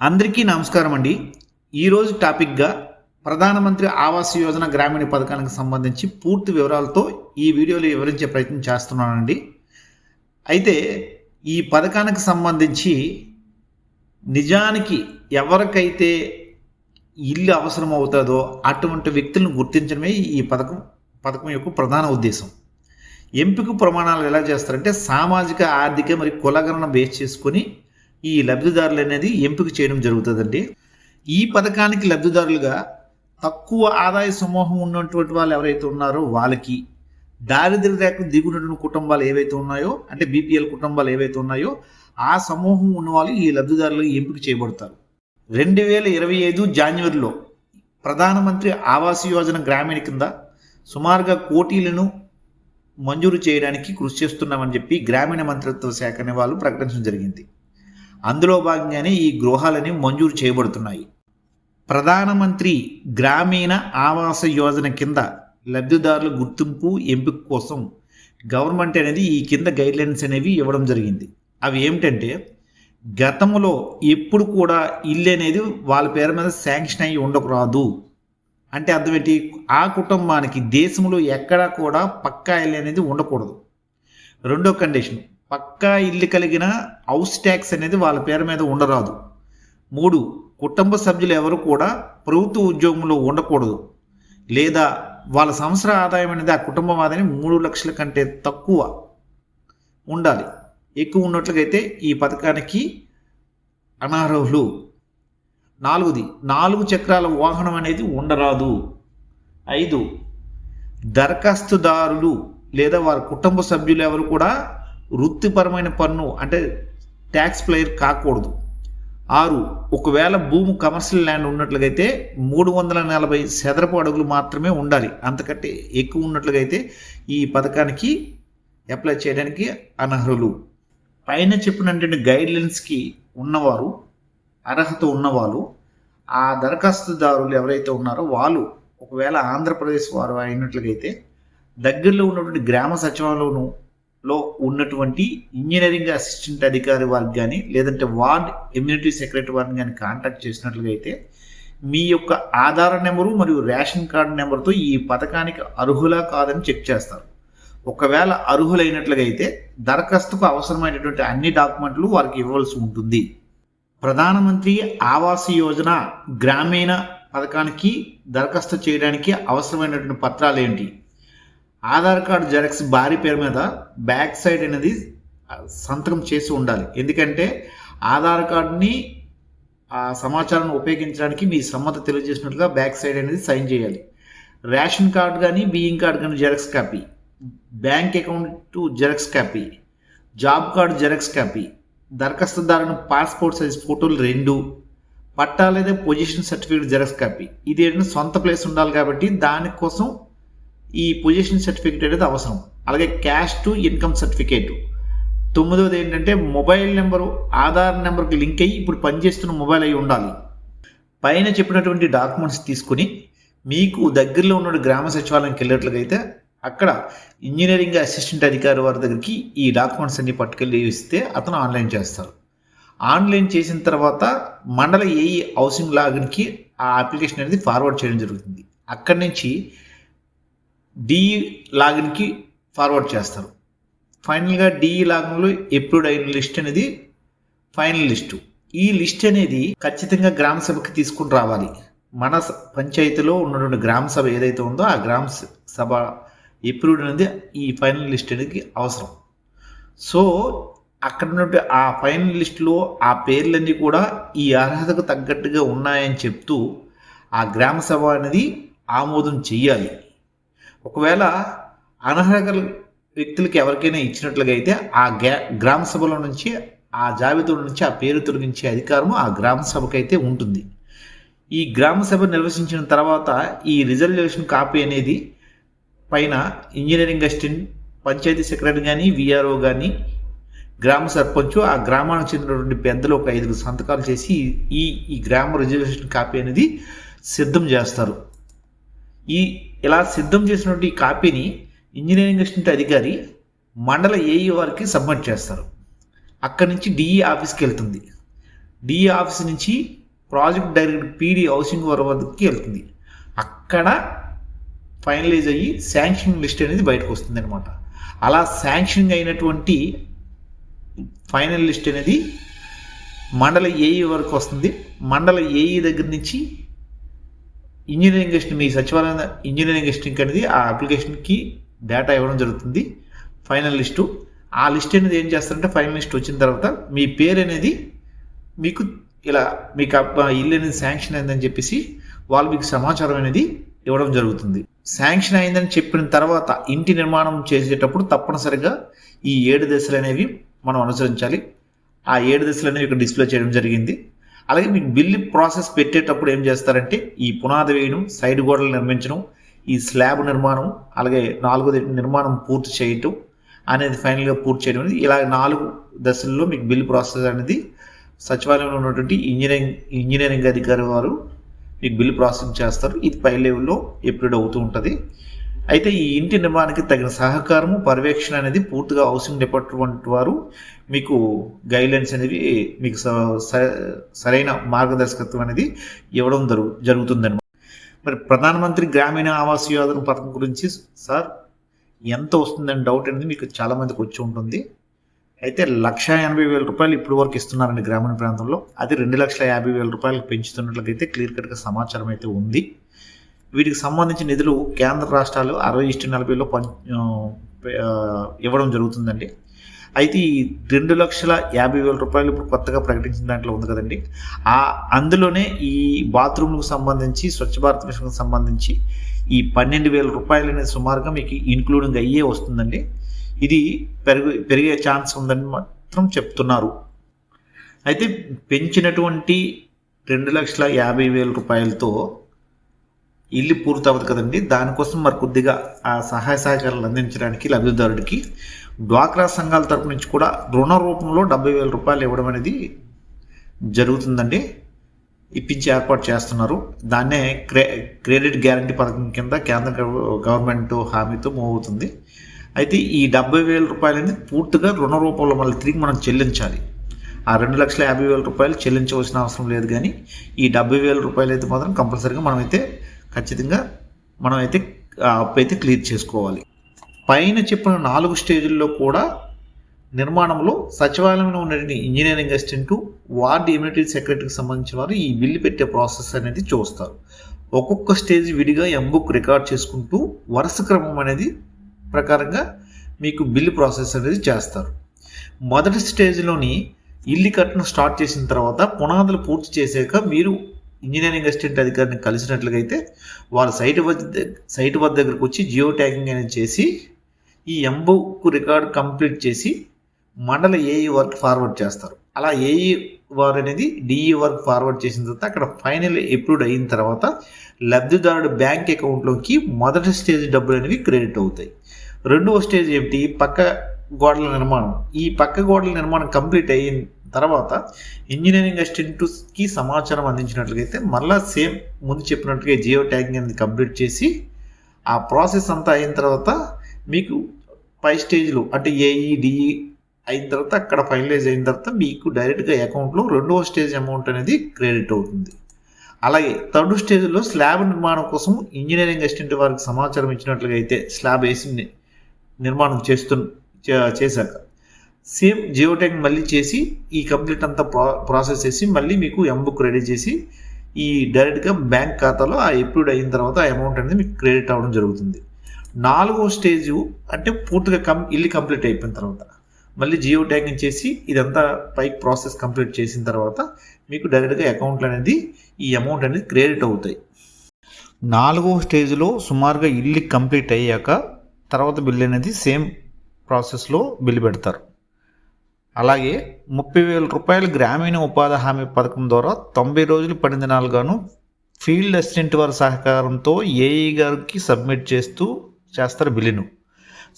అందరికీ నమస్కారం అండి. ఈరోజు టాపిక్గా ప్రధానమంత్రి ఆవాస్ యోజన గ్రామీణ పథకానికి సంబంధించి పూర్తి వివరాలతో ఈ వీడియోలో వివరించే ప్రయత్నం చేస్తున్నానండి. అయితే ఈ పథకానికి సంబంధించి నిజానికి ఎవరికైతే ఇల్లు అవసరం అవుతుందో అటువంటి వ్యక్తులను గుర్తించడమే ఈ పథకం యొక్క ప్రధాన ఉద్దేశం. ఎంపిక ప్రమాణాలు ఎలా చేస్తారంటే సామాజిక, ఆర్థిక మరియు కులగణన బేస్ చేసుకొని ఈ లబ్ధిదారులు అనేది ఎంపిక చేయడం జరుగుతుందండి. ఈ పథకానికి లబ్ధిదారులుగా తక్కువ ఆదాయ సమూహం ఉన్నటువంటి వాళ్ళు ఎవరైతే ఉన్నారో వాళ్ళకి, దారిద్ర్య రేఖకు దిగునటువంటి కుటుంబాలు ఏవైతే ఉన్నాయో అంటే బీపీఎల్ కుటుంబాలు ఏవైతే ఉన్నాయో ఆ సమూహం ఉన్న వాళ్ళు ఈ లబ్ధిదారులు ఎంపిక చేయబడతారు. 2025 జనవరిలో ప్రధానమంత్రి ఆవాస్ యోజన గ్రామీణ కింద సుమారుగా కోటీలను మంజూరు చేయడానికి కృషి చేస్తున్నామని చెప్పి గ్రామీణ మంత్రిత్వ శాఖ అనే వాళ్ళు ప్రకటించడం జరిగింది. అందులో భాగంగానే ఈ గృహాలని మంజూరు చేయబడుతున్నాయి. ప్రధానమంత్రి గ్రామీణ ఆవాస యోజన కింద లబ్ధిదారుల గుర్తింపు ఎంపిక కోసం గవర్నమెంట్ అనేది ఈ కింద గైడ్లైన్స్ అనేవి ఇవ్వడం జరిగింది. అవి ఏమిటంటే, గతంలో ఎప్పుడు కూడా ఇల్లు అనేది వాళ్ళ పేరు మీద శాంక్షన్ అయ్యి ఉండకూడదు. అంటే అర్థం ఏంటి, ఆ కుటుంబానికి దేశంలో ఎక్కడా కూడా పక్కా ఇల్లు అనేది ఉండకూడదు. రెండో కండిషన్, పక్కా ఇల్లు కలిగిన హౌస్ ట్యాక్స్ అనేది వాళ్ళ పేరు మీద ఉండరాదు. 3, కుటుంబ సభ్యులు ఎవరు కూడా ప్రభుత్వ ఉద్యోగంలో ఉండకూడదు, లేదా వాళ్ళ సంవత్సర ఆదాయం అనేది ఆ కుటుంబం ఆదాయం 3 లక్షల కంటే తక్కువ ఉండాలి. ఎక్కువ ఉన్నట్లయితే ఈ పథకానికి అనర్హులు. 4ది, 4 చక్రాల వాహనం అనేది ఉండరాదు. 5, దరఖాస్తుదారులు లేదా వారి కుటుంబ సభ్యులు ఎవరు కూడా వృత్తిపరమైన పన్ను అంటే ట్యాక్స్ ప్లేయర్ కాకూడదు. 6, ఒకవేళ భూమి కమర్షియల్ ల్యాండ్ ఉన్నట్లయితే 340 చదరపు అడుగులు మాత్రమే ఉండాలి. అంతకంటే ఎక్కువ ఉన్నట్లయితే ఈ పథకానికి అప్లై చేయడానికి అనర్హులు. పైన చెప్పినటువంటి గైడ్లైన్స్కి ఉన్నవారు, అర్హత ఉన్నవాళ్ళు, ఆ దరఖాస్తుదారులు ఎవరైతే ఉన్నారో వాళ్ళు ఒకవేళ ఆంధ్రప్రదేశ్ వారు అయినట్లయితే దగ్గరలో ఉన్నటువంటి గ్రామ సచివాలయంలో ఉన్నటువంటి ఇంజనీరింగ్ అసిస్టెంట్ అధికారి వారికి కానీ లేదంటే వార్డ్ ఇమ్యూనిటీ సెక్రటరీ వారిని కానీ కాంటాక్ట్ చేసినట్లయితే మీ యొక్క ఆధార్ నెంబరు మరియు రేషన్ కార్డు నెంబర్తో ఈ పథకానికి అర్హులా కాదని చెక్ చేస్తారు. ఒకవేళ అర్హులైనట్లయితే దరఖాస్తుకు అవసరమైనటువంటి అన్ని డాక్యుమెంట్లు వారికి ఇవ్వాల్సి ఉంటుంది. ప్రధానమంత్రి ఆవాస్ యోజన గ్రామీణ పథకానికి దరఖాస్తు చేయడానికి అవసరమైనటువంటి పత్రాలు ఏంటి? ఆధార్ కార్డు జెరాక్స్ భార్య పేరు మీద బ్యాక్ సైడ్ అనేది సంతకం చేసి ఉండాలి. ఎందుకంటే ఆధార్ కార్డుని ఆ సమాచారాన్ని ఉపయోగించడానికి మీ సమ్మతి తెలియజేసినట్లుగా బ్యాక్ సైడ్ అనేది సైన్ చేయాలి. రేషన్ కార్డు కానీ బియ్యం కార్డు కానీ xerox copy, bank account xerox copy, job card xerox copy, దరఖాస్తుదారుని పాస్పోర్ట్ సైజ్ ఫోటోలు 2, పట్టా లేదా పొజిషన్ సర్టిఫికేట్ జెరాక్స్ కాపీ. ఇది ఏంటంటే సొంత ప్లేస్ ఉండాలి కాబట్టి దానికోసం ఈ పొజిషన్ సర్టిఫికేట్ అనేది అవసరం. అలాగే క్యాష్ టు ఇన్కమ్ సర్టిఫికేట్. 9వది ఏంటంటే మొబైల్ నెంబరు ఆధార్ నెంబర్కి లింక్ అయ్యి ఇప్పుడు పనిచేస్తున్న మొబైల్ అయి ఉండాలి. పైన చెప్పినటువంటి డాక్యుమెంట్స్ తీసుకుని మీకు దగ్గరలో ఉన్న గ్రామ సచివాలయంకి వెళ్ళినట్లయితే అక్కడ ఇంజనీరింగ్ అసిస్టెంట్ అధికారి వారి దగ్గరికి ఈ డాక్యుమెంట్స్ అన్ని పట్టుకెళ్ళి ఇస్తే అతను ఆన్లైన్ చేస్తారు. ఆన్లైన్ చేసిన తర్వాత మండల ఏఈ హౌసింగ్ లాగిన్కి ఆ అప్లికేషన్ అనేది ఫార్వర్డ్ చేయడం జరుగుతుంది. అక్కడి నుంచి డిఈ లాగిన్కి ఫార్వర్డ్ చేస్తారు. ఫైనల్గా డిఈ లాగిన్లో అప్రూవ్డ్ అయిన లిస్ట్ అనేది ఫైనల్ లిస్టు. ఈ లిస్ట్ అనేది ఖచ్చితంగా గ్రామ సభకి తీసుకుని రావాలి. మన పంచాయతీలో ఉన్నటువంటి గ్రామ సభ ఏదైతే ఉందో ఆ గ్రామ సభ అప్రూవ్డ్ అనేది ఈ ఫైనల్ లిస్ట్ అనేది అవసరం. సో అక్కడ ఉన్నటువంటి ఆ ఫైనల్ లిస్టులో ఆ పేర్లన్నీ కూడా ఈ అర్హతకు తగ్గట్టుగా ఉన్నాయని చెప్తూ ఆ గ్రామ సభ అనేది ఆమోదం చెయ్యాలి. ఒకవేళ అనర్హత వ్యక్తులకి ఎవరికైనా ఇచ్చినట్లుగా అయితే ఆ గ్రామ సభలో నుంచి ఆ జాబితాలో నుంచి ఆ పేరు తొలగించే అధికారం ఆ గ్రామ సభకి అయితే ఉంటుంది. ఈ గ్రామ సభ నిర్వహించిన తర్వాత ఈ రిజల్యూషన్ కాపీ అనేది పైన ఇంజనీరింగ్ అసిస్టెంట్, పంచాయతీ సెక్రటరీ కానీ విఆర్ఓ కానీ గ్రామ సర్పంచ్ ఆ గ్రామానికి చెందినటువంటి పెద్దలు ఒక 5 సంతకాలు చేసి ఈ గ్రామ రిజల్యూషన్ కాపీ అనేది సిద్ధం చేస్తారు. ఇలా సిద్ధం చేసినటువంటి ఈ కాపీని ఇంజనీరింగ్ అసిస్టెంట్ అధికారి మండల ఏఈ వారికి సబ్మిట్ చేస్తారు. అక్కడి నుంచి డిఈ ఆఫీస్కి వెళ్తుంది. డిఈ ఆఫీస్ నుంచి ప్రాజెక్ట్ డైరెక్టర్ పీడీ హౌసింగ్ వద్దకి వెళ్తుంది. అక్కడ ఫైనలైజ్ అయ్యి శాంక్షన్ లిస్ట్ అనేది బయటకు వస్తుంది అనమాట. అలా శాంక్షన్ అయినటువంటి ఫైనల్ లిస్ట్ అనేది మండల ఏఈ వరకు వస్తుంది. మండల ఏఈ దగ్గర నుంచి ఇంజనీరింగ్ అసిస్టెంట్, మీ సచివాలయ ఇంజనీరింగ్ అసిస్టెంట్ అనేది ఆ అప్లికేషన్కి డేటా ఇవ్వడం జరుగుతుంది, ఫైనల్ లిస్టు. ఆ లిస్ట్ అనేది ఏం చేస్తారంటే ఫైనల్ లిస్ట్ వచ్చిన తర్వాత మీ పేరు అనేది మీకు ఇలా మీకు ఇల్లు అనేది శాంక్షన్ అయిందని చెప్పేసి వాళ్ళు మీకు సమాచారం అనేది ఇవ్వడం జరుగుతుంది. శాంక్షన్ అయిందని చెప్పిన తర్వాత ఇంటి నిర్మాణం చేసేటప్పుడు తప్పనిసరిగా ఈ 7 దశలు అనేవి మనం అనుసరించాలి. ఆ 7 దశలు అనేవి ఇక్కడ డిస్ప్లే చేయడం జరిగింది. అలాగే మీకు బిల్లు ప్రాసెస్ పెట్టేటప్పుడు ఏం చేస్తారంటే ఈ పునాది వేయడం, సైడ్ గోడలు నిర్మించడం, ఈ స్లాబ్ నిర్మాణం, అలాగే 4వ నిర్మాణం పూర్తి చేయటం అనేది ఫైనల్గా పూర్తి చేయడం అనేది ఇలా 4 దశల్లో మీకు బిల్ ప్రాసెస్ అనేది సచివాలయంలో ఉన్నటువంటి ఇంజనీరింగ్ అధికారి వారు మీకు బిల్ ప్రాసెసింగ్ చేస్తారు. ఇది పై లెవెల్లో ఎప్పుడు అవుతూ ఉంటుంది. అయితే ఈ ఇంటి నిర్మాణానికి తగిన సహకారము, పర్యవేక్షణ అనేది పూర్తిగా హౌసింగ్ డిపార్ట్మెంట్ వారు మీకు గైడ్లైన్స్ అనేవి మీకు సరైన మార్గదర్శకత్వం అనేది ఇవ్వడం జరుగుతుందన్నమాట. మరి ప్రధానమంత్రి గ్రామీణ ఆవాస్ యోజన పథకం గురించి సార్ ఎంత వస్తుందని డౌట్ అనేది మీకు చాలామందికి వచ్చి ఉంటుంది. అయితే 1,80,000 రూపాయలు ఇప్పుడు వరకు ఇస్తున్నారండి గ్రామీణ ప్రాంతంలో. అది 2,50,000 రూపాయలకు పెంచుతున్నట్లయితే క్లియర్ కట్గా సమాచారం అయితే ఉంది. వీటికి సంబంధించిన నిధులు కేంద్ర రాష్ట్రాలు 60:40లో ఇవ్వడం జరుగుతుందండి. అయితే ఈ 2,50,000 రూపాయలు ఇప్పుడు కొత్తగా ప్రకటించిన దాంట్లో ఉంది కదండి, అందులోనే ఈ బాత్రూమ్లకు సంబంధించి, స్వచ్ఛ భారత్ మిషన్కి సంబంధించి ఈ 12,000 రూపాయలు అనేది సుమారుగా మీకు ఇన్క్లూడింగ్ అయ్యే వస్తుందండి. ఇది పెరిగే ఛాన్స్ ఉందని మాత్రం చెప్తున్నారు. అయితే పెంచినటువంటి 2,50,000 రూపాయలతో ఇల్లు పూర్తి అవ్వదు కదండి. దానికోసం మరి కొద్దిగా ఆ సహాయ సహకారాలు అందించడానికి లబ్ధిదారుడికి డ్వాక్రా సంఘాల తరపు నుంచి కూడా రుణ రూపంలో 70,000 రూపాయలు ఇవ్వడం అనేది జరుగుతుందండి, ఇప్పించి ఏర్పాటు చేస్తున్నారు. దాన్నే క్రెడిట్ గ్యారంటీ పథకం కింద కేంద్ర గవర్నమెంట్ హామీతో మూవ్ అవుతుంది. అయితే ఈ 70,000 రూపాయలు అనేది పూర్తిగా రుణ రూపంలో మళ్ళీ తిరిగి మనం చెల్లించాలి. ఆ 2,50,000 రూపాయలు చెల్లించవలసిన అవసరం లేదు, కానీ ఈ 70,000 రూపాయలు అయితే మాత్రం కంపల్సరీగా ఖచ్చితంగా అప్పు అయితే క్లియర్ చేసుకోవాలి. పైన చెప్పిన 4 స్టేజ్ల్లో కూడా నిర్మాణంలో సచివాలయంలో ఉన్న ఇంజనీరింగ్ అసిస్టెంట్, వార్డు ఇమ్యూనిటీ సెక్రటరీకి సంబంధించిన వారు ఈ బిల్లు పెట్టే ప్రాసెస్ అనేది చూస్తారు. ఒక్కొక్క స్టేజ్ విడిగా ఎంబుక్ రికార్డ్ చేసుకుంటూ వరుస క్రమం అనేది ప్రకారంగా మీకు బిల్లు ప్రాసెస్ అనేది చేస్తారు. మొదటి స్టేజ్లోని ఇల్లు కట్టడం స్టార్ట్ చేసిన తర్వాత పునాదులు పూర్తి చేశాక మీరు ఇంజనీరింగ్ అసిస్టెంట్ అధికారిని కలిసినట్లయితే వారు సైట్ వద్ద దగ్గరకు వచ్చి జియో ట్యాగింగ్ అనేది చేసి ఈ ఎంబుక్ రికార్డ్ కంప్లీట్ చేసి మండల ఏఈ వర్క్ ఫార్వర్డ్ చేస్తారు. అలా ఏఈ వారు అనేది డిఈ వర్క్ ఫార్వర్డ్ చేసిన తర్వాత అక్కడ ఫైనల్ అప్రూవ్డ్ అయిన తర్వాత లబ్ధిదారుడు బ్యాంక్ అకౌంట్లోకి మొదటి స్టేజ్ డబ్బులు అనేవి క్రెడిట్ అవుతాయి. రెండవ స్టేజ్ ఏమిటి? పక్క గోడల నిర్మాణం. ఈ పక్క గోడల నిర్మాణం కంప్లీట్ అయిన తర్వాత ఇంజనీరింగ్ అసిస్టెంట్కి సమాచారం అందించినట్లయితే మళ్ళీ సేమ్ ముందు చెప్పినట్టుగా జియో ట్యాగింగ్ అనేది కంప్లీట్ చేసి ఆ ప్రాసెస్ అంతా అయిన తర్వాత మీకు పై స్టేజ్లో అంటే ఏఈ డిఈ అయిన తర్వాత అక్కడ ఫైనలైజ్ అయిన తర్వాత మీకు డైరెక్ట్గా అకౌంట్లో రెండవ స్టేజ్ అమౌంట్ అనేది క్రెడిట్ అవుతుంది. అలాగే థర్డ్ స్టేజ్లో స్లాబ్ నిర్మాణం కోసం ఇంజనీరింగ్ అసిస్టెంట్ వారికి సమాచారం ఇచ్చినట్లుగా అయితే స్లాబ్ వేసి నిర్మాణం చేశాక సేమ్ జియో ట్యాగింగ్ మళ్ళీ చేసి ఈ కంప్లీట్ అంతా ప్రాసెస్ చేసి మళ్ళీ మీకు ఎంబుక్ రెడీ చేసి ఈ డైరెక్ట్గా బ్యాంక్ ఖాతాలో ఆ అప్రూవ్డ్ అయిన తర్వాత ఆ అమౌంట్ అనేది మీకు క్రెడిట్ అవ్వడం జరుగుతుంది. 4వ స్టేజ్ అంటే పూర్తిగా ఇల్లు కంప్లీట్ అయిపోయిన తర్వాత మళ్ళీ జియో ట్యాగింగ్ చేసి ఇదంతా పైకి ప్రాసెస్ కంప్లీట్ చేసిన తర్వాత మీకు డైరెక్ట్గా అకౌంట్లు అనేది ఈ అమౌంట్ అనేది క్రెడిట్ అవుతాయి. 4వ స్టేజ్లో సుమారుగా ఇల్లు కంప్లీట్ అయ్యాక తర్వాత బిల్ అనేది సేమ్ ప్రాసెస్లో బిల్లు పెడతారు. అలాగే 30,000 రూపాయలు గ్రామీణ ఉపాధి హామీ పథకం ద్వారా 90 రోజులు పడిన దినాలుగాను ఫీల్డ్ అసిస్టెంట్ వారి సహకారంతో ఏఈ గారికి సబ్మిట్ చేస్తారు బిల్లును.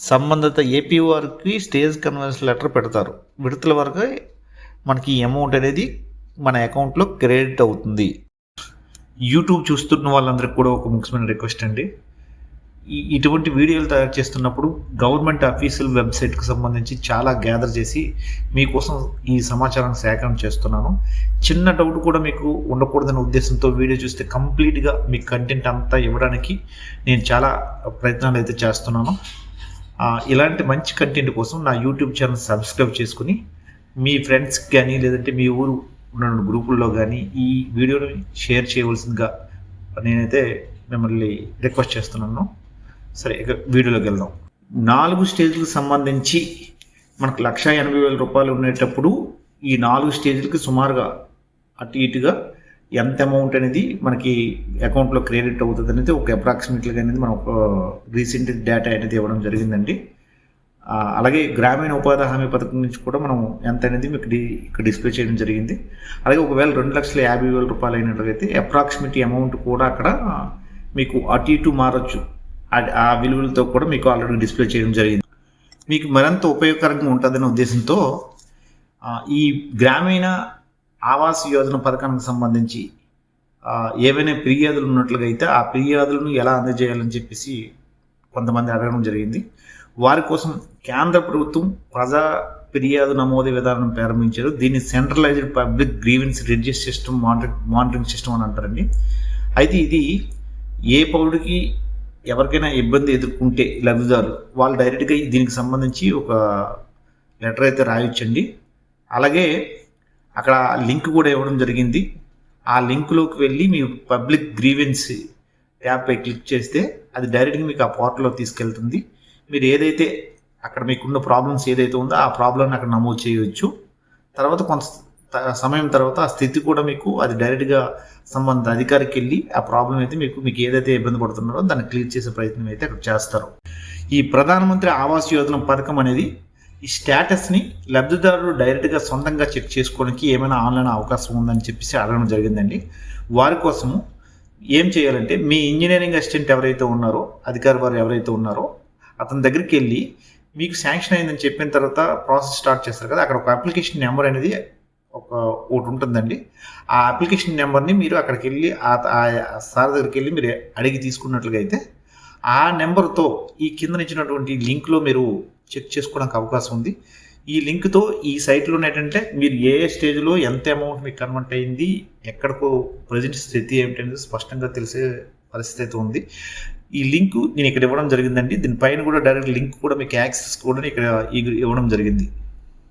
సంబంధిత ఏపీ వారికి స్టేజ్ కన్వెన్షన్ లెటర్ పెడతారు. విడతల వరకు మనకి ఈ అమౌంట్ అనేది మన అకౌంట్లో క్రెడిట్ అవుతుంది. యూట్యూబ్ చూస్తున్న వాళ్ళందరికీ కూడా ఒక ముఖ్యమైన రిక్వెస్ట్ అండి, ఇటువంటి వీడియోలు తయారు చేస్తున్నప్పుడు గవర్నమెంట్ అఫీషియల్ వెబ్సైట్కి సంబంధించి చాలా గ్యాదర్ చేసి మీకోసం ఈ సమాచారాన్ని సేకరణ చేస్తున్నాను. చిన్న డౌట్ కూడా మీకు ఉండకూడదనే ఉద్దేశంతో వీడియో చూస్తే కంప్లీట్గా మీ కంటెంట్ అంతా ఇవ్వడానికి నేను చాలా ప్రయత్నాలు అయితే చేస్తున్నాను. ఇలాంటి మంచి కంటెంట్ కోసం నా యూట్యూబ్ ఛానల్ సబ్స్క్రైబ్ చేసుకుని మీ ఫ్రెండ్స్కి కానీ లేదంటే మీ ఊరు ఉన్న గ్రూపుల్లో కానీ ఈ వీడియోని షేర్ చేయవలసిందిగా నేనైతే మిమ్మల్ని రిక్వెస్ట్ చేస్తున్నాను. సరే, ఇక వీడియోలోకి వెళ్దాం. 4 స్టేజ్లకు సంబంధించి మనకు 1,80,000 రూపాయలు ఉండేటప్పుడు ఈ 4 స్టేజ్లకి సుమారుగా అటు ఇటుగా ఎంత అమౌంట్ అనేది మనకి అకౌంట్లో క్రెడిట్ అవుతుంది అనేది ఒక అప్రాక్సిమేట్లీగా అనేది మనం ఒక రీసెంట్ డేటా అనేది ఇవ్వడం జరిగిందండి. అలాగే గ్రామీణ ఉపాధి హామీ పథకం నుంచి కూడా మనం ఎంత అనేది మీకు ఇక్కడ డిస్ప్లే చేయడం జరిగింది. అలాగే ఒకవేళ 2,50,000 రూపాయలు అయినట్లయితే అప్రాక్సిమేట్ అమౌంట్ కూడా అక్కడ మీకు అటు ఇటు మారచ్చు. ఆ విలువలతో కూడా మీకు ఆల్రెడీ డిస్ప్లే చేయడం జరిగింది. మీకు మరింత ఉపయోగకరంగా ఉంటుందనే ఉద్దేశంతో ఈ గ్రామీణ ఆవాస్ యోజన పథకానికి సంబంధించి ఏవైనా ఫిర్యాదులు ఉన్నట్లుగా అయితే ఆ ఫిర్యాదులను ఎలా అందజేయాలని చెప్పేసి కొంతమంది అడగడం జరిగింది. వారి కోసం కేంద్ర ప్రభుత్వం ప్రజా ఫిర్యాదు నమోదు విధానం ప్రారంభించారు. దీన్ని centralised public grievance register system monitoring system అని అంటారండి. అయితే ఇది ఏ పౌరుడికి ఎవరికైనా ఇబ్బంది ఎదుర్కొంటే లబ్ధిదారులు వాళ్ళు డైరెక్ట్గా దీనికి సంబంధించి ఒక లెటర్ అయితే రాయొచ్చండి. అలాగే అక్కడ లింక్ కూడా ఇవ్వడం జరిగింది. ఆ లింక్లోకి వెళ్ళి మీ పబ్లిక్ గ్రీవెన్స్ యాప్పై క్లిక్ చేస్తే అది డైరెక్ట్గా మీకు ఆ పోర్టల్లో తీసుకెళ్తుంది. మీరు ఏదైతే అక్కడ మీకున్న ప్రాబ్లమ్స్ ఏదైతే ఉందో ఆ ప్రాబ్లమ్ని అక్కడ నమోదు చేయవచ్చు. తర్వాత కొంత సమయం తర్వాత ఆ స్థితి కూడా మీకు అది డైరెక్ట్గా సంబంధిత అధికారికి వెళ్ళి ఆ ప్రాబ్లం అయితే మీకు ఏదైతే ఇబ్బంది పడుతున్నారో దాన్ని క్లియర్ చేసే ప్రయత్నం అయితే అక్కడ చేస్తారు. ఈ ప్రధానమంత్రి ఆవాస్ యోజన పథకం అనేది ఈ స్టేటస్ని లబ్ధిదారులు డైరెక్ట్గా సొంతంగా చెక్ చేసుకోవడానికి ఏమైనా ఆన్లైన్ అవకాశం ఉందని చెప్పేసి అడగడం జరిగిందండి. వారి కోసము ఏం చేయాలంటే మీ ఇంజనీరింగ్ అసిస్టెంట్ ఎవరైతే ఉన్నారో అధికారి వారు ఎవరైతే ఉన్నారో అతని దగ్గరికి వెళ్ళి మీకు శాంక్షన్ అయిందని చెప్పిన తర్వాత ప్రాసెస్ స్టార్ట్ చేస్తారు కదా, అక్కడ ఒక అప్లికేషన్ నెంబర్ అనేది ఒకటి ఉంటుందండి. ఆ అప్లికేషన్ నెంబర్ని మీరు అక్కడికి వెళ్ళి ఆ సార్ దగ్గరికి వెళ్ళి మీరు అడిగి తీసుకున్నట్లుగా అయితే ఆ నెంబర్తో ఈ కింద ఇచ్చినటువంటి లింక్లో మీరు చెక్ చేసుకోవడానికి అవకాశం ఉంది. ఈ లింక్తో ఈ సైట్లో ఏంటంటే మీరు ఏ స్టేజ్లో ఎంత అమౌంట్ మీకు కన్వర్ట్ అయింది, ఎక్కడికో ప్రజెంట్ స్థితి ఏమిటనేది స్పష్టంగా తెలిసే పరిస్థితి అయితే ఉంది. ఈ లింక్ నేను ఇక్కడ ఇవ్వడం జరిగిందండి. దీనిపైన కూడా డైరెక్ట్ లింక్ కూడా మీకు యాక్సెస్ కూడా ఇక్కడ ఇవ్వడం జరిగింది.